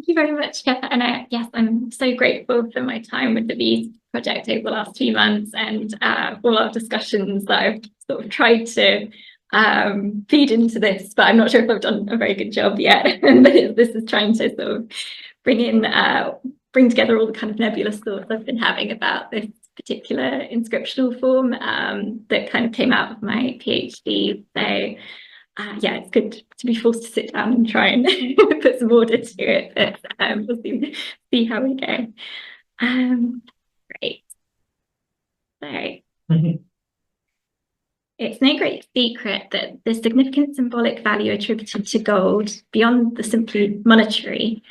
you very much, Kepha. And yes, I'm so grateful for my time with the Bees project over the last few months and all our discussions that I've sort of tried to feed into this, but I'm not sure if I've done a very good job yet. But this is trying to sort of bring together all the kind of nebulous thoughts I've been having about this particular inscriptional form that kind of came out of my PhD. So yeah, it's good to be forced to sit down and try and put some order to it, but we'll see how we go. Great. So it's no great secret that the significant symbolic value attributed to gold beyond the simply monetary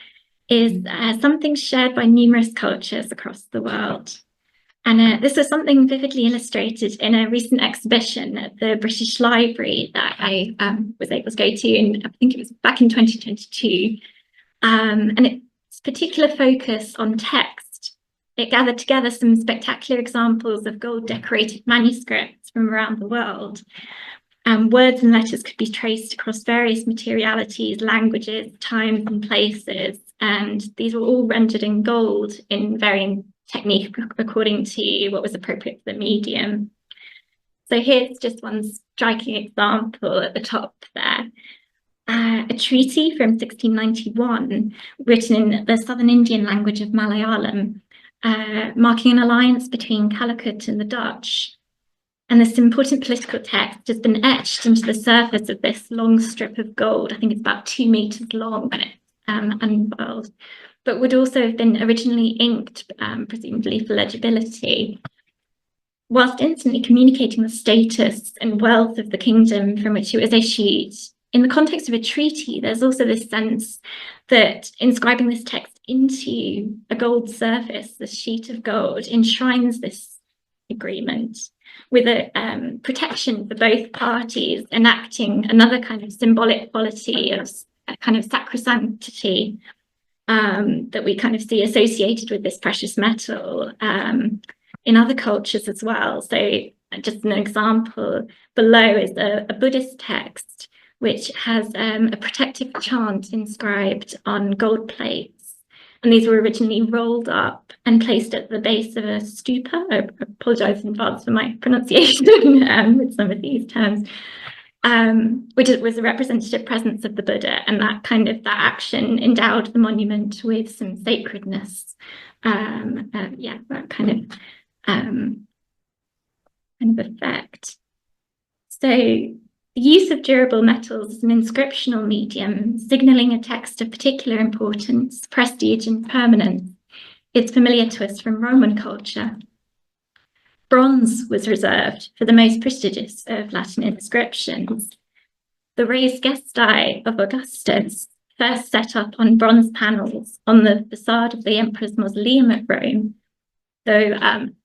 is something shared by numerous cultures across the world. And this was something vividly illustrated in a recent exhibition at the British Library that I was able to go to, and I think it was back in 2022. And its particular focus on text, it gathered together some spectacular examples of gold-decorated manuscripts from around the world. Words and letters could be traced across various materialities, languages, times and places, and these were all rendered in gold in varying technique according to what was appropriate for the medium. So here's just one striking example at the top there. A treaty from 1691 written in the southern Indian language of Malayalam, marking an alliance between Calicut and the Dutch. And this important political text has been etched into the surface of this long strip of gold. I think it's about 2 meters long and unfurled, but would also have been originally inked, presumably for legibility, whilst instantly communicating the status and wealth of the kingdom from which it was issued. In the context of a treaty, there's also this sense that inscribing this text into a gold surface, this sheet of gold, enshrines this agreement with a protection for both parties, enacting another kind of symbolic quality of a kind of sacrosanctity that we kind of see associated with this precious metal in other cultures as well. So just an example below is a Buddhist text which has a protective chant inscribed on gold plates. And these were originally rolled up and placed at the base of a stupa. I apologise in advance for my pronunciation with some of these terms. Which was a representative presence of the Buddha, and that action endowed the monument with some sacredness. Yeah, that kind of effect. So the use of durable metals as an inscriptional medium, signalling a text of particular importance, prestige, and permanence, is familiar to us from Roman culture. Bronze was reserved for the most prestigious of Latin inscriptions. The raised gestae of Augustus, first set up on bronze panels on the facade of the Emperor's Mausoleum at Rome. So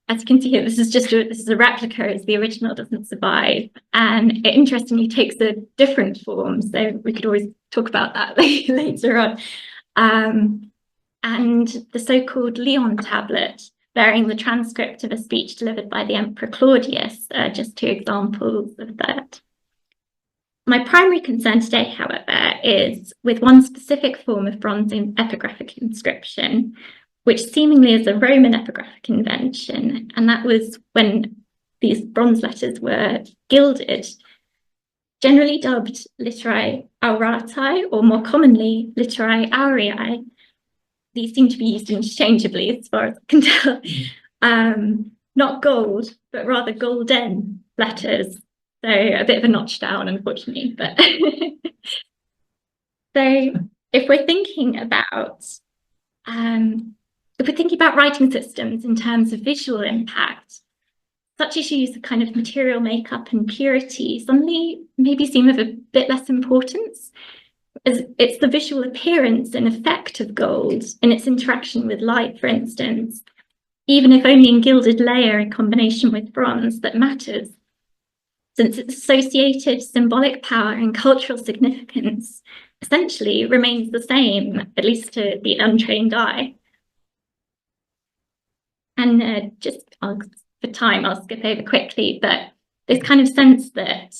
as you can see here, this is a replica, as the original doesn't survive. And it interestingly takes a different form. So we could always talk about that later on. And the so-called Leon tablet, bearing the transcript of a speech delivered by the Emperor Claudius, just 2 examples of that. My primary concern today, however, is with one specific form of bronze epigraphic inscription, which seemingly is a Roman epigraphic invention, and that was when these bronze letters were gilded, generally dubbed litterae aureae, or more commonly litterae aureae. These seem to be used interchangeably as far as I can tell. Not gold, but rather golden letters. So a bit of a notch down, unfortunately. But so if we're thinking about writing systems in terms of visual impact, such issues of kind of material makeup and purity suddenly maybe seem of a bit less importance, as it's the visual appearance and effect of gold in its interaction with light, for instance, even if only in gilded layer in combination with bronze, that matters, since its associated symbolic power and cultural significance essentially remains the same, at least to the untrained eye. And for time, I'll skip over quickly, but this kind of sense that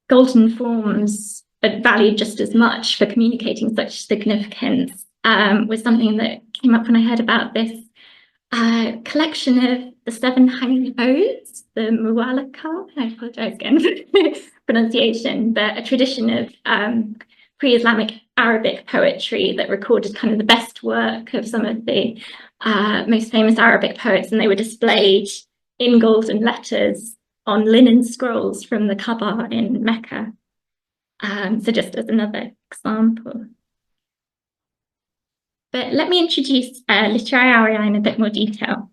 golden forms are valued just as much for communicating such significance was something that came up when I heard about this collection of the 7 hanging odes, the Mu'allaqah. I apologize again for the pronunciation, but a tradition of pre-Islamic Arabic poetry that recorded kind of the best work of some of the most famous Arabic poets, and they were displayed in golden letters on linen scrolls from the Kaaba in Mecca. So just as another example. But let me introduce litterae aureae in a bit more detail.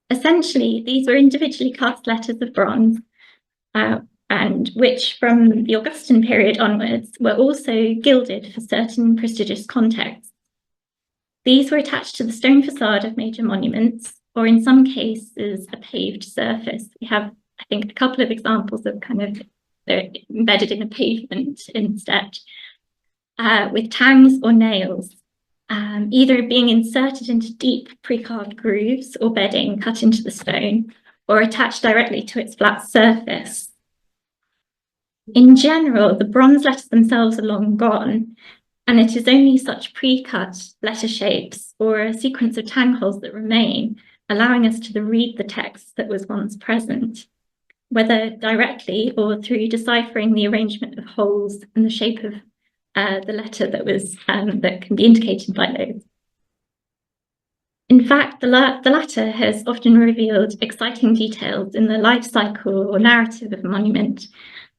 Essentially, these were individually cast letters of bronze, and which from the Augustan period onwards were also gilded for certain prestigious contexts. These were attached to the stone facade of major monuments, or in some cases, a paved surface. We have, I think, a couple of examples of kind of they're embedded in a pavement instead, with tangs or nails, either being inserted into deep pre-carved grooves or bedding cut into the stone, or attached directly to its flat surface. In general, the bronze letters themselves are long gone, and it is only such pre-cut letter shapes or a sequence of tang holes that remain, allowing us to read the text that was once present, whether directly or through deciphering the arrangement of holes and the shape of the letter that was that can be indicated by those. In fact, the latter has often revealed exciting details in the life cycle or narrative of a monument,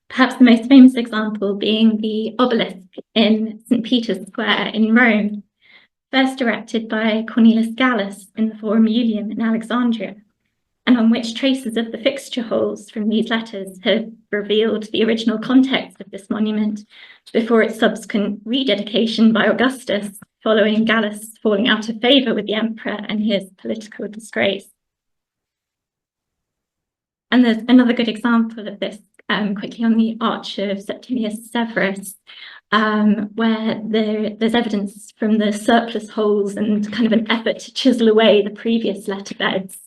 perhaps the most famous example being the obelisk in St. Peter's Square in Rome, first erected by Cornelius Gallus in the Forum Iulium in Alexandria, and on which traces of the fixture holes from these letters have revealed the original context of this monument before its subsequent rededication by Augustus, following Gallus falling out of favour with the emperor and his political disgrace. And there's another good example of this quickly on the Arch of Septimius Severus, where there's evidence from the surplus holes and kind of an effort to chisel away the previous letter beds,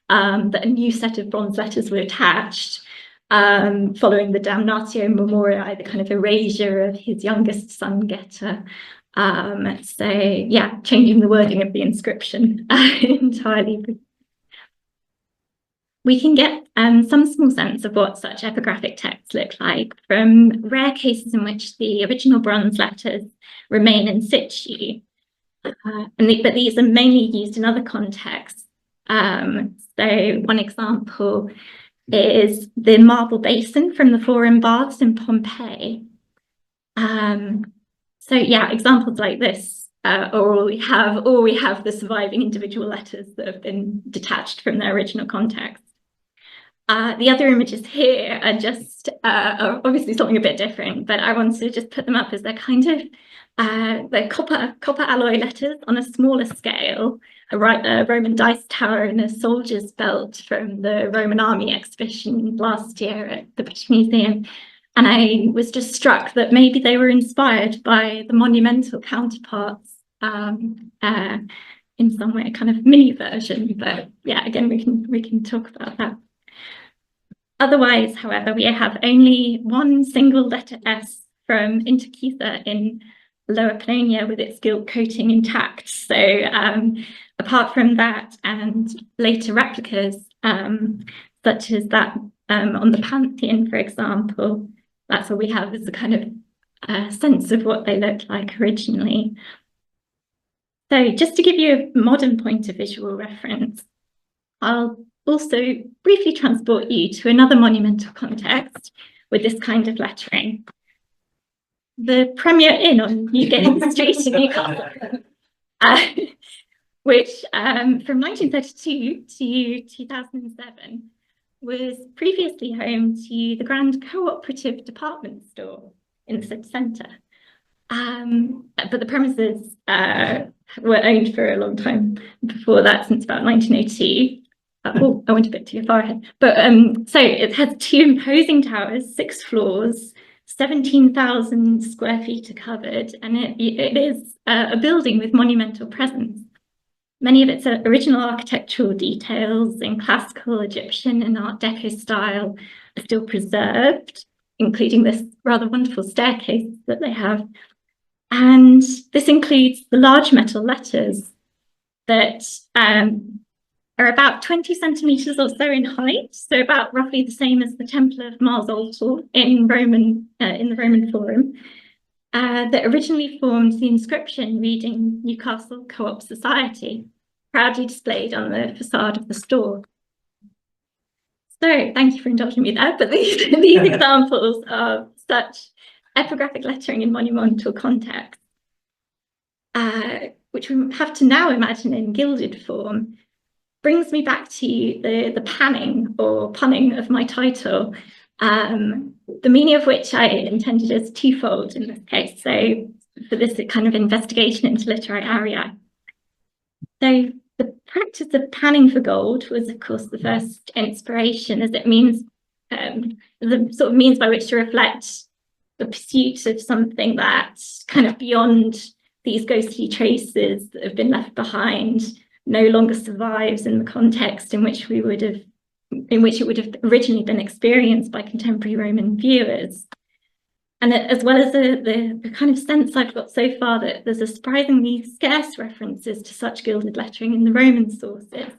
that a new set of bronze letters were attached, following the damnatio memoriae, the kind of erasure of his youngest son Geta. So yeah, changing the wording of the inscription entirely. We can get some small sense of what such epigraphic texts look like from rare cases in which the original bronze letters remain in situ, but these are mainly used in other contexts. So one example is the marble basin from the Forum Baths in Pompeii. So yeah, examples like this, or we have the surviving individual letters that have been detached from their original context. The other images here are just are obviously something a bit different, but I wanted to just put them up as they're kind of the copper alloy letters on a smaller scale, a Roman dice tower and a soldier's belt from the Roman army exhibition last year at the British Museum. And I was just struck that maybe they were inspired by the monumental counterparts in some way, a kind of mini version. But yeah, again, we can talk about that. Otherwise, however, we have only one single letter S from Intercutha in Lower Pannonia with its gilt coating intact. So apart from that and later replicas, such as that on the Pantheon, for example, that's what we have as a kind of sense of what they looked like originally. So just to give you a modern point of visual reference, I'll also briefly transport you to another monumental context with this kind of lettering. The Premier Inn on Newgate Street in Newcastle, which from 1932 to 2007 was previously home to the Grand Cooperative Department Store in the city centre. But the premises were owned for a long time before that, since about 1902. Oh, I went a bit too far ahead. But so it has 2 imposing towers, 6 floors, 17,000 square feet are covered, and it is a building with monumental presence. Many of its original architectural details in classical Egyptian and Art Deco style are still preserved, including this rather wonderful staircase that they have. And This includes the large metal letters that are about 20 centimeters or so in height, so about roughly the same as the Temple of Mars Altar in the Roman Forum, that originally formed the inscription reading Newcastle Co-op Society, proudly displayed on the facade of the store. So thank you for indulging me there, but these examples of such epigraphic lettering in monumental context, which we have to now imagine in gilded form, brings me back to the panning or punning of my title, the meaning of which I intended as twofold in this case. So for this kind of investigation into litterae aureae. So the practice of panning for gold was, of course, the first inspiration, as it means the sort of means by which to reflect the pursuit of something that's kind of beyond these ghostly traces that have been left behind, no longer survives in the context in which it would have originally been experienced by contemporary Roman viewers. And as well as the kind of sense I've got so far that there's a surprisingly scarce references to such gilded lettering in the Roman sources.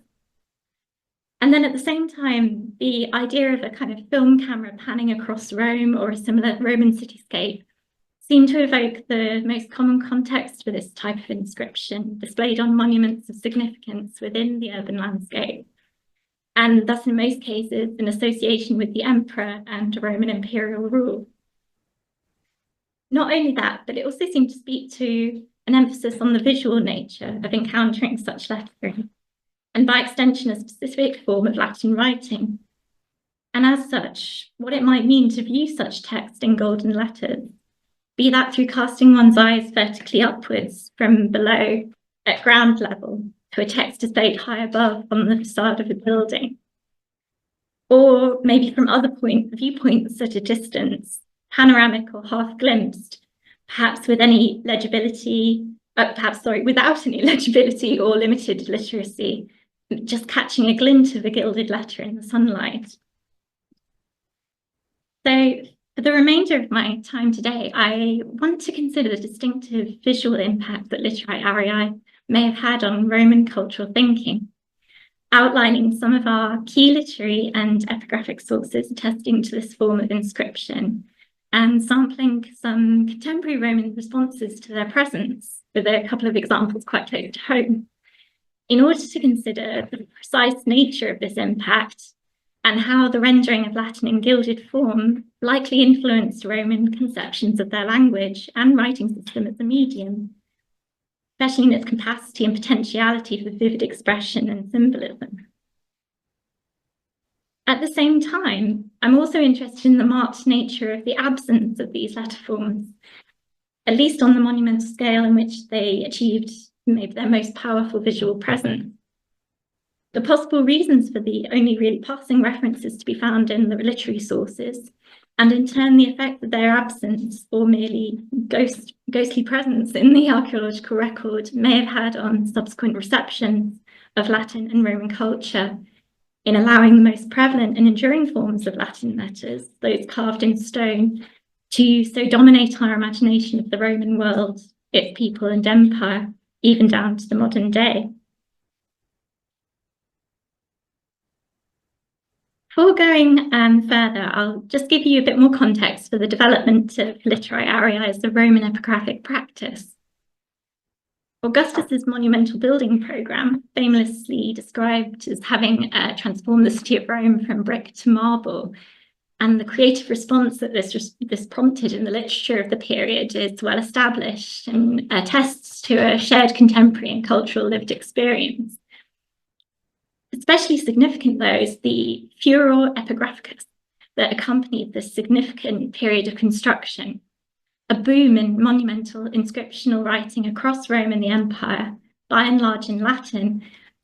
And then at the same time, the idea of a kind of film camera panning across Rome or a similar Roman cityscape seemed to evoke the most common context for this type of inscription displayed on monuments of significance within the urban landscape, and thus in most cases in association with the emperor and Roman imperial rule. Not only that, but it also seemed to speak to an emphasis on the visual nature of encountering such lettering, and by extension a specific form of Latin writing, and as such, what it might mean to view such text in golden letters, be that through casting one's eyes vertically upwards from below at ground level to a text displayed high above on the facade of a building, or maybe from other viewpoints at a distance, panoramic or half glimpsed, perhaps with any legibility, without any legibility or limited literacy, just catching a glint of a gilded letter in the sunlight. So for the remainder of my time today, I want to consider the distinctive visual impact that litterae aureae may have had on Roman cultural thinking, outlining some of our key literary and epigraphic sources attesting to this form of inscription, and sampling some contemporary Roman responses to their presence, with a couple of examples quite close to home, in order to consider the precise nature of this impact and how the rendering of Latin in gilded form likely influenced Roman conceptions of their language and writing system as a medium, especially in its capacity and potentiality for vivid expression and symbolism. At the same time, I'm also interested in the marked nature of the absence of these letter forms, at least on the monumental scale in which they achieved maybe their most powerful visual presence. The possible reasons for the only really passing references to be found in the literary sources, and in turn the effect that their absence or merely ghostly presence in the archaeological record may have had on subsequent receptions of Latin and Roman culture, in allowing the most prevalent and enduring forms of Latin letters, those carved in stone, to so dominate our imagination of the Roman world, its people and empire, even down to the modern day. Before going further, I'll just give you a bit more context for the development of litterae aureae as a Roman epigraphic practice. Augustus's monumental building programme, famously described as having transformed the city of Rome from brick to marble, and the creative response that this prompted in the literature of the period is well established and attests to a shared contemporary and cultural lived experience. Especially significant, though, is the furor epigraphicus that accompanied this significant period of construction, a boom in monumental inscriptional writing across Rome and the Empire, by and large in Latin,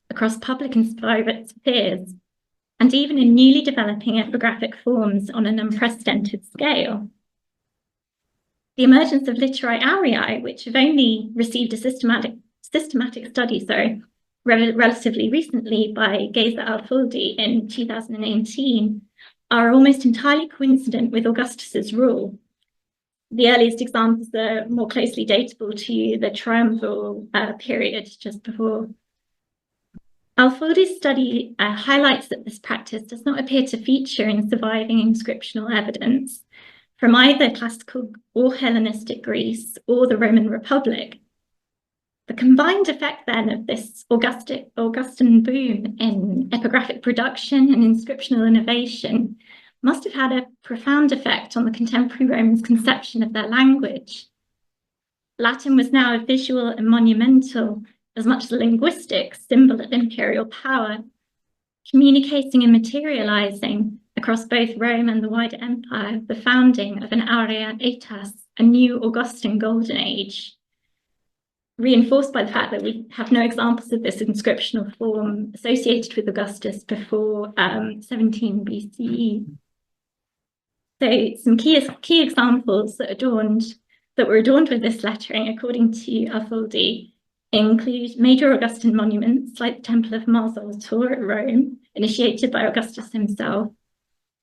across public and private spheres, and even in newly developing epigraphic forms on an unprecedented scale. The emergence of litterae aureae, which have only received a systematic study, relatively recently by Geza Alfuldi in 2018, are almost entirely coincident with Augustus's rule. the earliest examples are more closely datable to the triumviral period just before. Alfoldi's study highlights that this practice does not appear to feature in surviving inscriptional evidence from either classical or Hellenistic Greece or the Roman Republic. The combined effect then of this Augustan boom in epigraphic production and inscriptional innovation must have had a profound effect on the contemporary Romans' conception of their language. Latin was now a visual and monumental, as much as a linguistic, symbol of imperial power, communicating and materializing across both Rome and the wider empire the founding of an aurea aetas, a new Augustan golden age, reinforced by the fact that we have no examples of this inscriptional form associated with Augustus before 17 BCE. So some key examples that were adorned with this lettering, according to Alfoldi, include major Augustan monuments like the Temple of Mars Ultor at Rome, initiated by Augustus himself,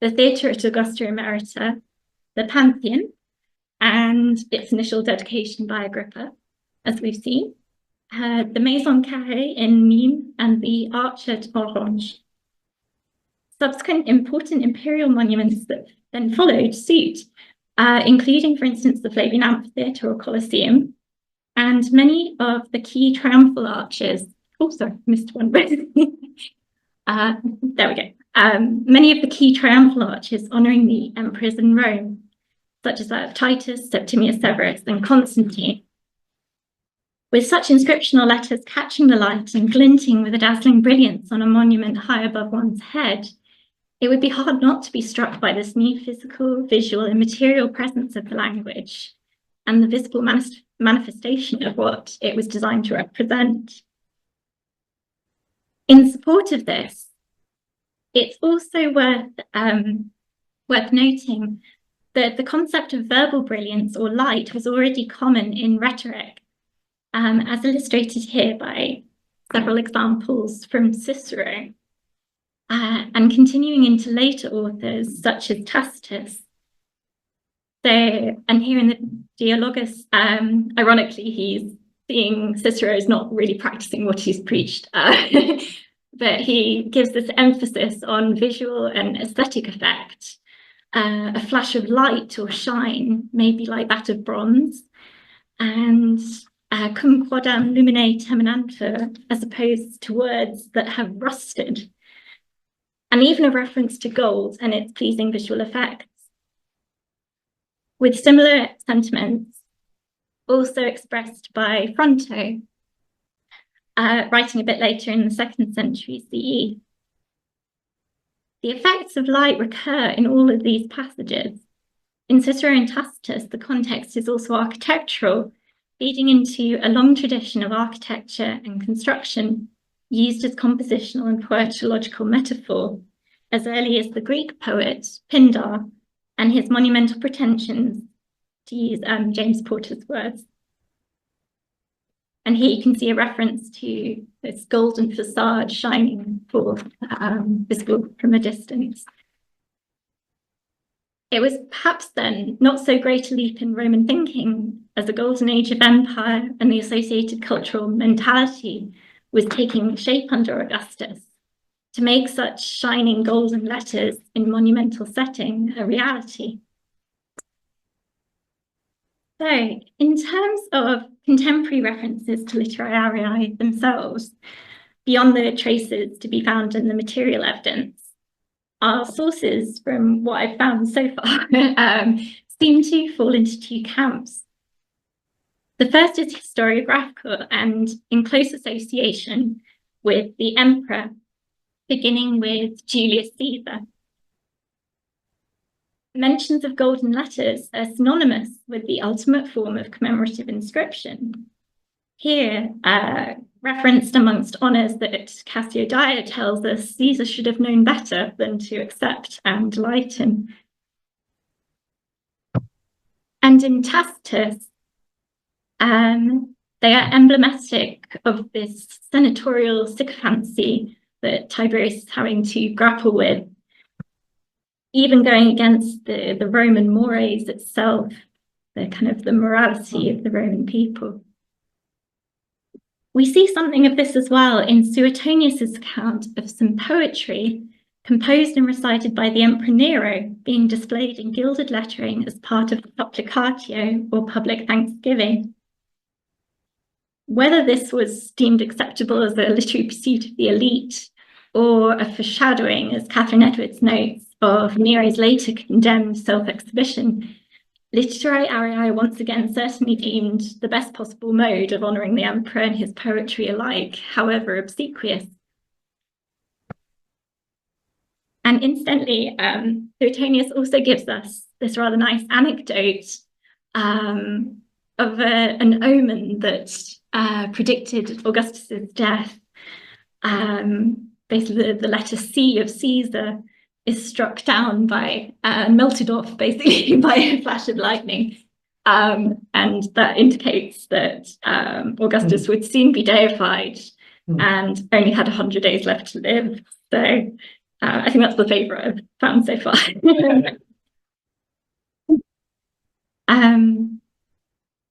the Theatre at Augusta Emerita, the Pantheon, and its initial dedication by Agrippa, as we've seen, the Maison Carrée in Nîmes, and the Arch at Orange. Subsequent important imperial monuments that then followed suit, including, for instance, the Flavian Amphitheatre or Colosseum, and many of the key triumphal arches. Oh, sorry, missed one. There we go. Many of the key triumphal arches honouring the emperors in Rome, such as that of Titus, Septimius Severus, and Constantine. With such inscriptional letters catching the light and glinting with a dazzling brilliance on a monument high above one's head, it would be hard not to be struck by this new physical, visual, and material presence of the language and the visible manifestation of what it was designed to represent. In support of this, it's also worth noting that the concept of verbal brilliance or light was already common in rhetoric, as illustrated here by several examples from Cicero, and continuing into later authors such as Tacitus. So, and here in the Dialogus, ironically, he's seeing Cicero is not really practicing what he's preached, but he gives this emphasis on visual and aesthetic effect. A flash of light or shine, maybe like that of bronze, and cum quodam lumine terminantur, as opposed to words that have rusted, and even a reference to gold and its pleasing visual effects. With similar sentiments also expressed by Fronto, writing a bit later in the 2nd century CE. The effects of light recur in all of these passages. In Cicero and Tacitus, the context is also architectural, feeding into a long tradition of architecture and construction used as compositional and poetological metaphor, as early as the Greek poet Pindar and his monumental pretensions, to use James Porter's words. And here you can see a reference to this golden facade shining forth, visible from a distance. It was perhaps then not so great a leap in Roman thinking as the golden age of empire and the associated cultural mentality was taking shape under Augustus to make such shining golden letters in monumental setting a reality. So, in terms of contemporary references to litterae aureae themselves, beyond the traces to be found in the material evidence, our sources, from what I've found so far, seem to fall into two camps. The first is historiographical and in close association with the emperor, beginning with Julius Caesar. Mentions of golden letters are synonymous with the ultimate form of commemorative inscription. Here, referenced amongst honours that Cassiodea tells us Caesar should have known better than to accept and lighten. And in Tacitus, they are emblematic of this senatorial sycophancy that Tiberius is having to grapple with, even going against the Roman mores itself, the morality of the Roman people. We see something of this as well in Suetonius's account of some poetry composed and recited by the Emperor Nero being displayed in gilded lettering as part of the supplicatio, or public thanksgiving. Whether this was deemed acceptable as a literary pursuit of the elite or a foreshadowing, as Catherine Edwards notes, of Nero's later condemned self-exhibition, litterae aureae once again certainly deemed the best possible mode of honouring the emperor and his poetry alike, however obsequious. And incidentally, Suetonius also gives us this rather nice anecdote of an omen that predicted Augustus's death. Basically, the letter C of Caesar is struck down by, melted off basically by a flash of lightning. And that indicates that Augustus would soon be deified and only had 100 days left to live. So I think that's the favourite I've found so far.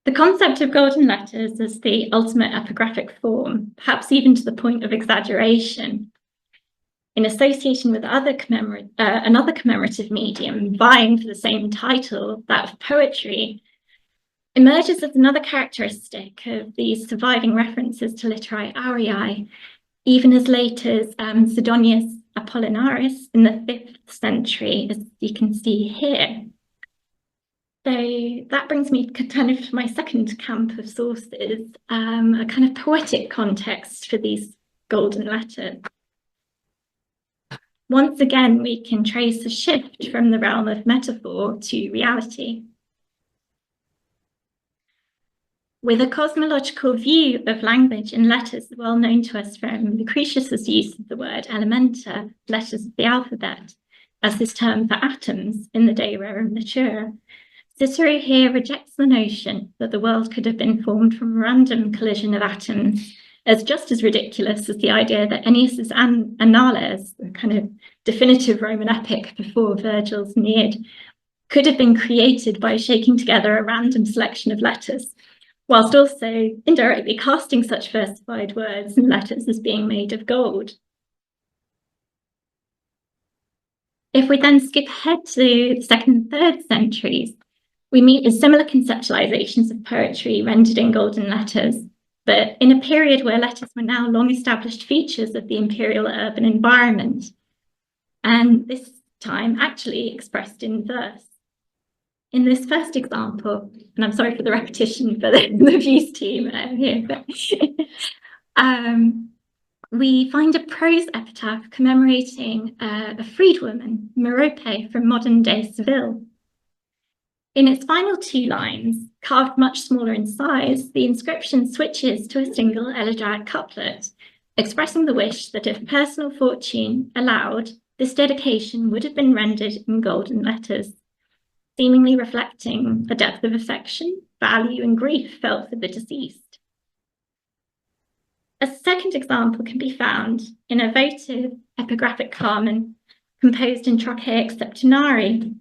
The concept of golden letters as the ultimate epigraphic form, perhaps even to the point of exaggeration, in association with another commemorative medium vying for the same title, that of poetry, emerges as another characteristic of these surviving references to litterae aureae, even as late as Sidonius Apollinaris in the 5th century, as you can see here. So that brings me kind of to my second camp of sources, a kind of poetic context for these golden letters. Once again, we can trace a shift from the realm of metaphor to reality. With a cosmological view of language and letters well known to us from Lucretius's use of the word elementa, letters of the alphabet, as this term for atoms in the De Rerum Natura, Cicero here rejects the notion that the world could have been formed from a random collision of atoms as just as ridiculous as the idea that Aeneas's Annales, the kind of definitive Roman epic before Virgil's Aeneid, could have been created by shaking together a random selection of letters, whilst also indirectly casting such versified words and letters as being made of gold. If we then skip ahead to the 2nd and 3rd centuries, we meet with similar conceptualizations of poetry rendered in golden letters, but in a period where letters were now long-established features of the imperial urban environment, and this time actually expressed in verse. In this first example, and I'm sorry for the repetition for the Views team here, but we find a prose epitaph commemorating a freedwoman, Merope, from modern-day Seville. In its final 2 lines, carved much smaller in size, the inscription switches to a single elegiac couplet, expressing the wish that if personal fortune allowed, this dedication would have been rendered in golden letters, seemingly reflecting a depth of affection, value, and grief felt for the deceased. A second example can be found in a votive epigraphic carmen composed in trochaic septenary,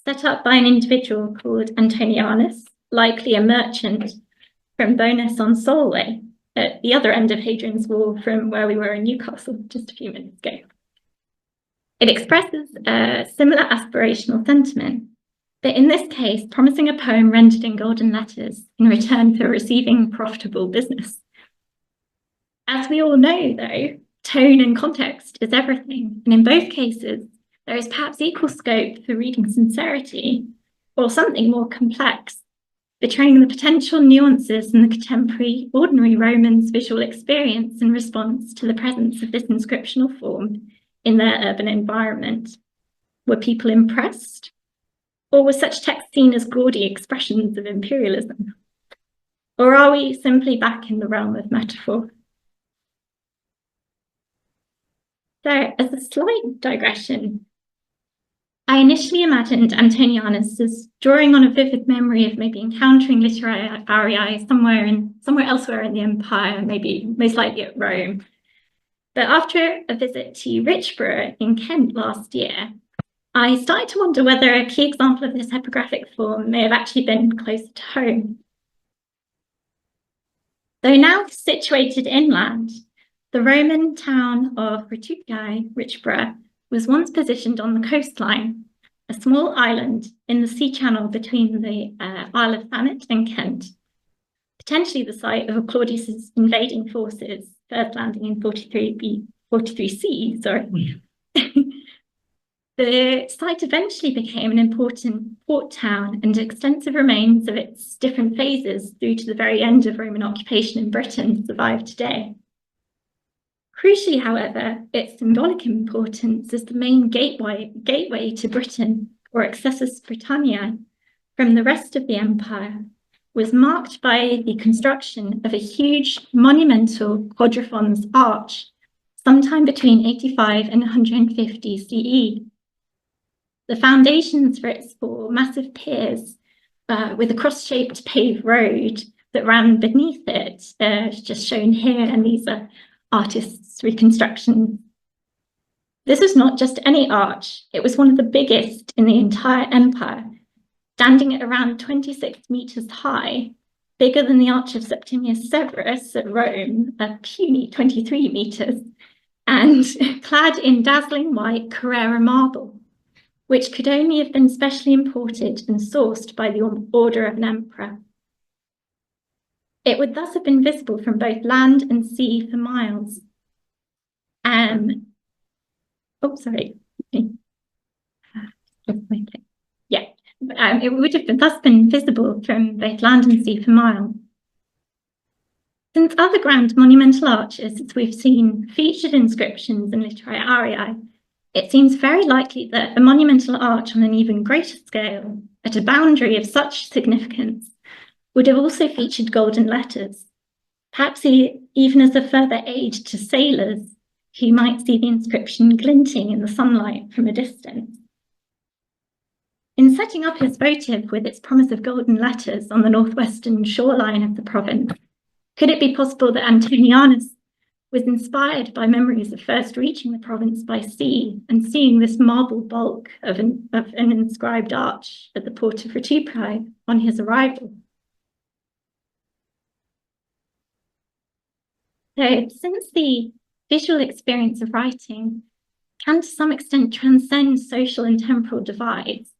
set up by an individual called Antonianus, likely a merchant from Bowness on Solway, at the other end of Hadrian's Wall from where we were in Newcastle just a few minutes ago. It expresses a similar aspirational sentiment, but in this case, promising a poem rendered in golden letters in return for receiving profitable business. As we all know, though, tone and context is everything, and in both cases, there is perhaps equal scope for reading sincerity or something more complex, betraying the potential nuances in the contemporary ordinary Romans' visual experience in response to the presence of this inscriptional form in their urban environment. Were people impressed? Or was such text seen as gaudy expressions of imperialism? Or are we simply back in the realm of metaphor? So, as a slight digression, I initially imagined Antonianus as drawing on a vivid memory of maybe encountering litterae aureae somewhere elsewhere in the empire, maybe most likely at Rome. But after a visit to Richborough in Kent last year, I started to wonder whether a key example of this epigraphic form may have actually been closer to home. Though now situated inland, the Roman town of Ritucae, Richborough, was once positioned on the coastline, a small island in the sea channel between the Isle of Thanet and Kent, potentially the site of Claudius's invading forces, first landing in 43C, sorry. The site eventually became an important port town, and extensive remains of its different phases through to the very end of Roman occupation in Britain survive today. Crucially, however, its symbolic importance as the main gateway to Britain, or Accessus Britanniae, from the rest of the empire, was marked by the construction of a huge monumental quadriforms arch sometime between 85 and 150 CE. The foundations for its four massive piers with a cross-shaped paved road that ran beneath it, just shown here, and these are artists' reconstructions. This was not just any arch, it was one of the biggest in the entire empire, standing at around 26 meters high, bigger than the Arch of Septimius Severus at Rome, a puny 23 meters, and clad in dazzling white Carrara marble, which could only have been specially imported and sourced by the order of an emperor. It would thus have been visible from both land and sea for miles. It would have thus been visible from both land and sea for miles. Since other grand monumental arches, as we've seen, featured inscriptions and litterae aureae, it seems very likely that a monumental arch on an even greater scale, at a boundary of such significance, would have also featured golden letters, perhaps even as a further aid to sailors who might see the inscription glinting in the sunlight from a distance. In setting up his votive with its promise of golden letters on the northwestern shoreline of the province, could it be possible that Antonianus was inspired by memories of first reaching the province by sea and seeing this marble bulk of an inscribed arch at the port of Ritucae on his arrival? So, since the visual experience of writing can to some extent transcend social and temporal divides,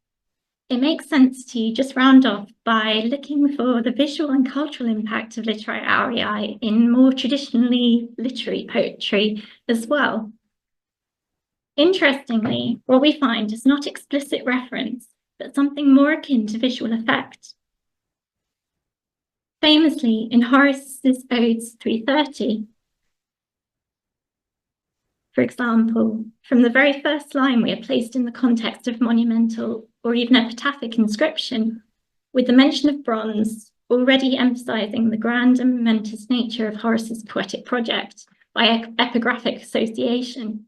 it makes sense to just round off by looking for the visual and cultural impact of litterae aureae in more traditionally literary poetry as well. Interestingly, what we find is not explicit reference, but something more akin to visual effect. Famously, in Horace's Odes 330, for example, from the very first line, we are placed in the context of monumental or even epitaphic inscription, with the mention of bronze already emphasizing the grand and momentous nature of Horace's poetic project by epigraphic association.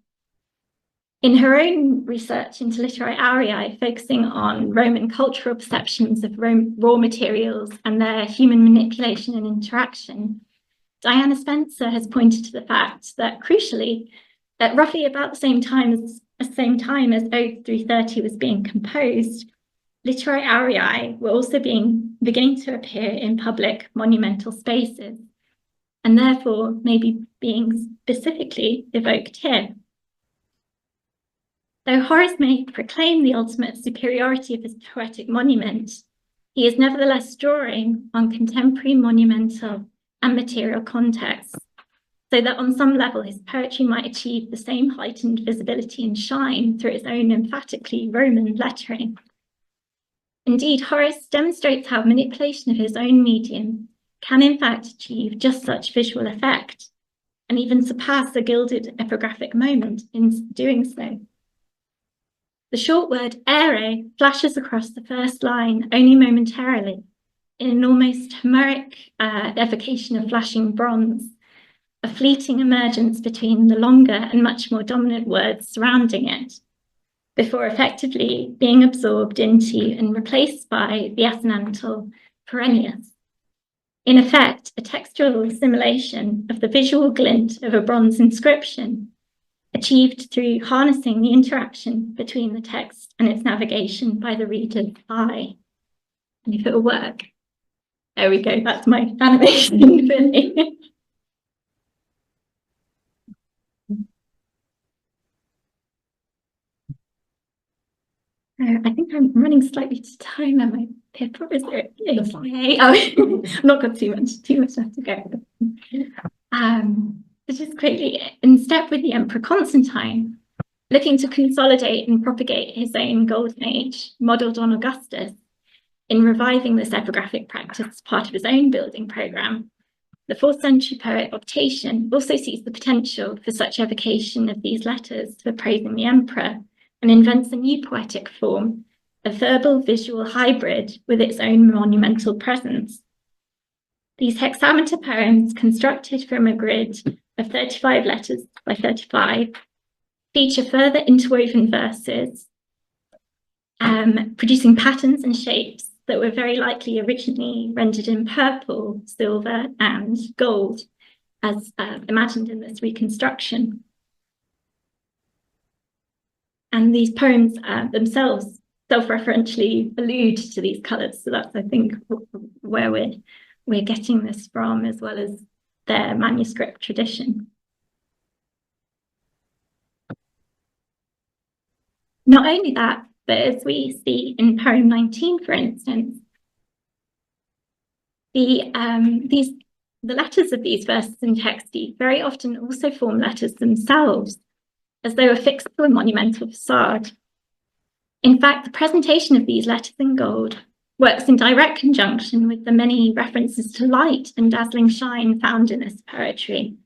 In her own research into litterae aureae, focusing on Roman cultural perceptions of raw materials and their human manipulation and interaction, Diana Spencer has pointed to the fact that, crucially, at roughly about the same time as Ode 330 was being composed, litterae aureae were also beginning to appear in public monumental spaces, and therefore maybe being specifically evoked here. Though Horace may proclaim the ultimate superiority of his poetic monument, he is nevertheless drawing on contemporary monumental and material contexts, so that on some level his poetry might achieve the same heightened visibility and shine through its own emphatically Roman lettering. Indeed, Horace demonstrates how manipulation of his own medium can in fact achieve just such visual effect, and even surpass a gilded epigraphic moment in doing so. The short word aureae flashes across the first line only momentarily, in an almost Homeric evocation of flashing bronze, a fleeting emergence between the longer and much more dominant words surrounding it, before effectively being absorbed into and replaced by the assonantal perennius. In effect, a textual assimilation of the visual glint of a bronze inscription, achieved through harnessing the interaction between the text and its navigation by the reader's eye. And if it'll work, there we go, that's my animation really. I think I'm running slightly to time, am I, Pippa? Is there okay? Oh, I've not got too much left to go. Just quickly, in step with the Emperor Constantine, looking to consolidate and propagate his own golden age, modelled on Augustus, in reviving this epigraphic practice as part of his own building programme, the 4th century poet Optatian also sees the potential for such evocation of these letters for praising the emperor, and invents a new poetic form, a verbal visual hybrid with its own monumental presence. These hexameter poems, constructed from a grid of 35 letters by 35, feature further interwoven verses, producing patterns and shapes that were very likely originally rendered in purple, silver, and gold, as imagined in this reconstruction. And these poems themselves self-referentially allude to these colours, so that's, I think, where we're getting this from, as well as their manuscript tradition. Not only that, but as we see in poem 19, for instance, the letters of these verses in texti very often also form letters themselves, as though affixed to a monumental facade. In fact, the presentation of these letters in gold works in direct conjunction with the many references to light and dazzling shine found in this poetry,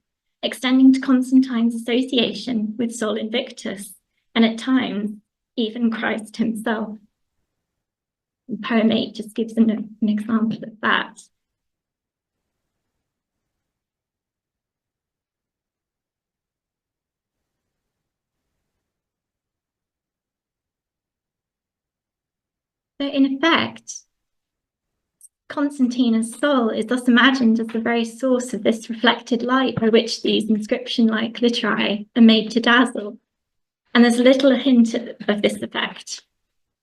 extending to Constantine's association with Sol Invictus, and at times, even Christ himself. And poem 8 just gives an example of that. So in effect, Constantine as Sol is thus imagined as the very source of this reflected light by which these inscription-like litterae are made to dazzle. And there's a little hint of this effect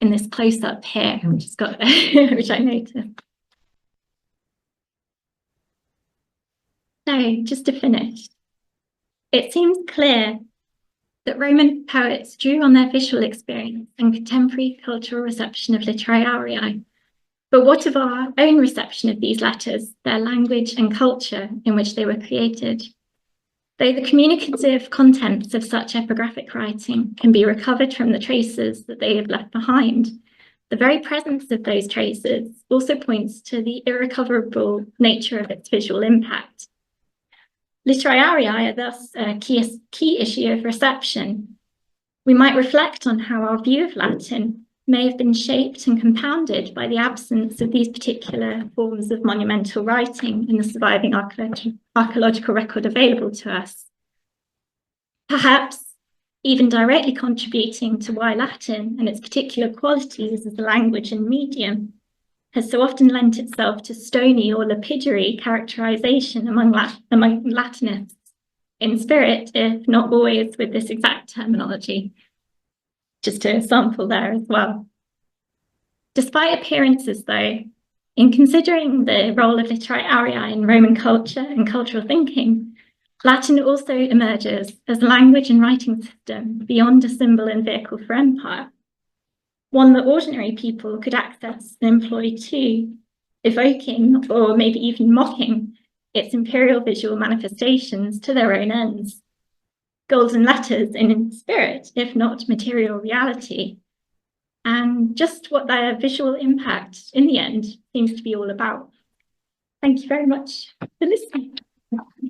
in this close-up here, which I noticed. So just to finish, it seems clear that Roman poets drew on their visual experience and contemporary cultural reception of litterae aureae. But what of our own reception of these letters, their language and culture in which they were created? Though the communicative contents of such epigraphic writing can be recovered from the traces that they have left behind, the very presence of those traces also points to the irrecoverable nature of its visual impact. Litterae aureae are thus a key issue of reception. We might reflect on how our view of Latin may have been shaped and compounded by the absence of these particular forms of monumental writing in the surviving archaeological record available to us. Perhaps even directly contributing to why Latin and its particular qualities as a language and medium has so often lent itself to stony or lapidary characterization among Latinists, in spirit, if not always with this exact terminology. Just a sample there as well. Despite appearances, though, in considering the role of litterae aureae in Roman culture and cultural thinking, Latin also emerges as a language and writing system beyond a symbol and vehicle for empire, one that ordinary people could access and employ too, evoking or maybe even mocking its imperial visual manifestations to their own ends. Golden letters in spirit, if not material reality, and just what their visual impact in the end seems to be all about. Thank you very much for listening.